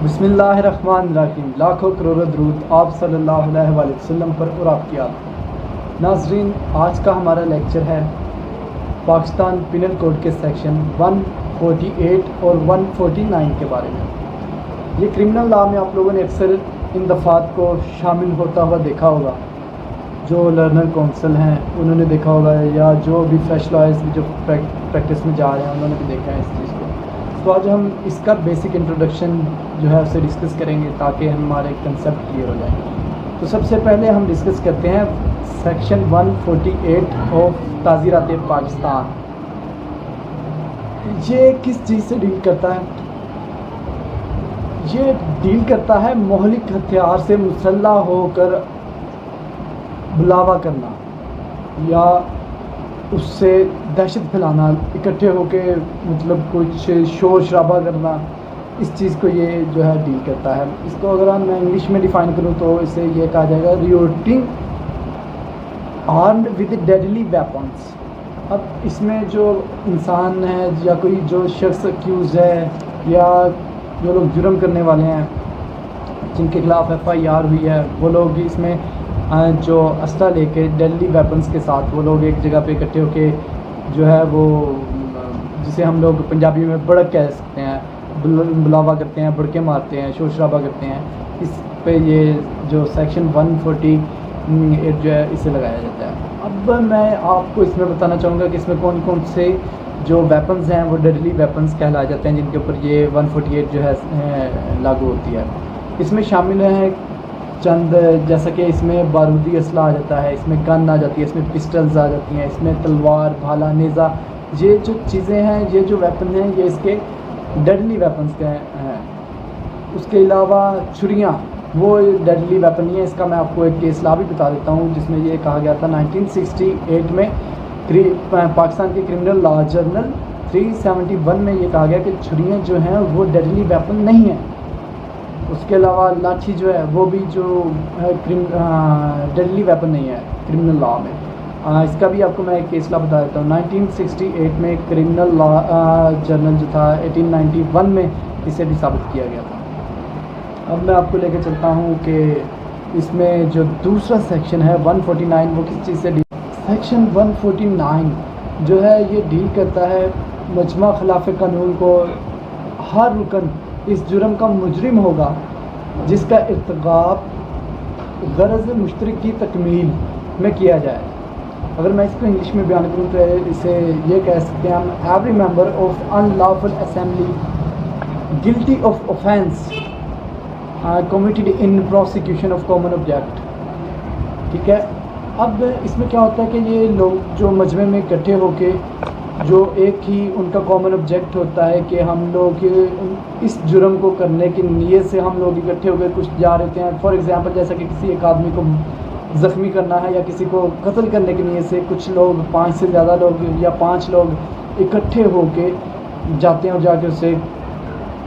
बिस्मिल्लाहिर्रहमानिर्रहीम। लाखों करोड़ों दरूद आप सल्लल्लाहु अलैहि वसल्लम पर और आपकी आल। नाज़रीन, आज का हमारा लेक्चर है पाकिस्तान पिनल कोड के सेक्शन 148 और 149 के बारे में। ये क्रिमिनल लॉ में आप लोगों ने अक्सर इन दफ़ात को शामिल होता हुआ देखा होगा। जो लर्नर काउंसिल हैं उन्होंने देखा होगा, या जो भी फ्रेश लॉयर्स जो प्रैक्टिस में जा रहे हैं उन्होंने भी देखा है इस चीज़ को। तो आज हम इसका बेसिक इंट्रोडक्शन जो है उसे डिस्कस करेंगे ताकि हमारे कंसेप्ट क्लियर हो जाए। तो सबसे पहले हम डिस्कस करते हैं सेक्शन 148 ऑफ ताज़ीरात पाकिस्तान। ये किस चीज़ से डील करता है? ये डील करता है मोहलिक हथियार से मुसल्लह होकर बुलावा करना या उससे दहशत फैलाना, इकट्ठे होकर मतलब कुछ शोर शराबा करना, इस चीज़ को ये जो है डील करता है। इसको अगर मैं इंग्लिश में डिफ़ाइन करूँ तो इसे ये कहा जाएगा रियोटिंग आर्म्ड विद डेडली वेपन्स। अब इसमें जो इंसान है या कोई जो शख्स एक्यूज़ है या जो लोग जुर्म करने वाले हैं जिनके खिलाफ FIR हुई है, वो लोग इसमें जो असला लेके डेडली वेपन्स के साथ वो लोग एक जगह पे इकट्ठे होके जो है वो जिसे हम लोग पंजाबी में बड़क कह सकते हैं, बुलावा करते हैं, बड़के मारते हैं, शोर शराबा करते हैं। इस पे ये जो सेक्शन 148 जो है इसे लगाया जाता है। अब मैं आपको इसमें बताना चाहूँगा कि इसमें कौन कौन से जो वेपन्स हैं वो डेडली वेपन्स कहलाए जाते हैं, जिनके ऊपर ये 148 जो है लागू होती है। इसमें शामिल हैं चंद, जैसा कि इसमें बारूदी असला आ जाता है, इसमें गन आ जाती है, इसमें पिस्टल्स आ जाती हैं, इसमें तलवार, भाला, नेज़ा, ये जो चीज़ें हैं, ये जो वेपन हैं, ये इसके डेडली वेपन्स के हैं। उसके अलावा छुरियाँ वो डेडली वेपन नहीं है। इसका मैं आपको एक केस लॉ भी बता देता हूँ जिसमें ये कहा गया था 1968 में पाकिस्तान के क्रिमिनल लॉ जर्नल 371 में ये कहा गया कि छुरियाँ जो हैं वो डेडली वेपन नहीं है। उसके अलावा लाठी जो है वो भी जो है डेडली वेपन नहीं है क्रिमिनल लॉ में। इसका भी आपको मैं एक केस लॉ बता देता हूँ। 1968 में क्रिमिनल लॉ जर्नल जो था 1891 में इसे भी साबित किया गया था। अब मैं आपको लेकर चलता हूँ कि इसमें जो दूसरा सेक्शन है 149 वो किस चीज़ से डील। सेक्शन 149 जो है ये डील करता है मजमा खिलाफ कानून को। हर रुकन इस जुर्म का मुजरिम होगा जिसका इर्तिकाब गरज मुश्तरक की तकमील में किया जाए। अगर मैं इसको इंग्लिश में बयान करूँ तो इसे ये कह सकते हैं हम every member of unlawful assembly guilty of offence committed in prosecution of common object. ठीक है। अब इसमें क्या होता है कि ये लोग जो मजमे में इकट्ठे होके जो एक ही उनका कॉमन ऑब्जेक्ट होता है कि हम लोग इस जुर्म को करने की नीयत से हम लोग इकट्ठे होकर कुछ जा रहे हैं। फॉर एग्जांपल जैसा कि किसी एक आदमी को ज़ख्मी करना है या किसी को कत्ल करने की नीयत से कुछ लोग 5 से ज़्यादा लोग या 5 लोग इकट्ठे होके जाते हैं और जाके उसे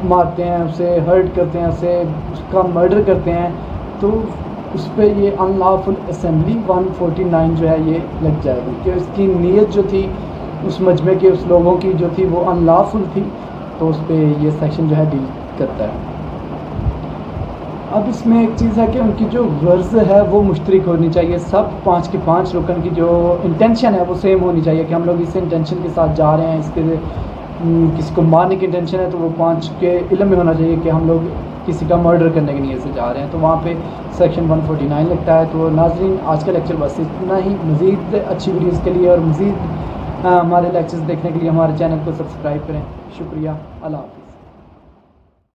मारते हैं, उसे हर्ट करते हैं, उसका मर्डर करते हैं, तो उस पर ये अनलॉफुल असेंबली 149 जो है ये लग जाएगी कि उसकी नीयत जो थी उस मजमे के उस लोगों की जो थी वो अनलॉफुल थी, तो उस पर ये सेक्शन जो है डील करता है। अब इसमें एक चीज़ है कि उनकी जो गर्ज है वो मुश्तरक होनी चाहिए। सब 5 के 5 रुकन की जो इंटेंशन है वो सेम होनी चाहिए कि हम लोग इस इंटेंशन के साथ जा रहे हैं। इसके किसी को मारने की इंटेंशन है तो वो 5 के इल्म में होना चाहिए कि हम लोग किसी का मर्डर करने की नीयत से जा रहे हैं, तो वहाँ पे सेक्शन 149 लगता है। तो नाज़रीन, आज का लेक्चर बस इतना ही। मज़ीद अच्छी वीडियोज़ के लिए और मज़ीद हमारे लेक्चर्स देखने के लिए हमारे चैनल को सब्सक्राइब करें। शुक्रिया। अल्लाह हाफ़िज़।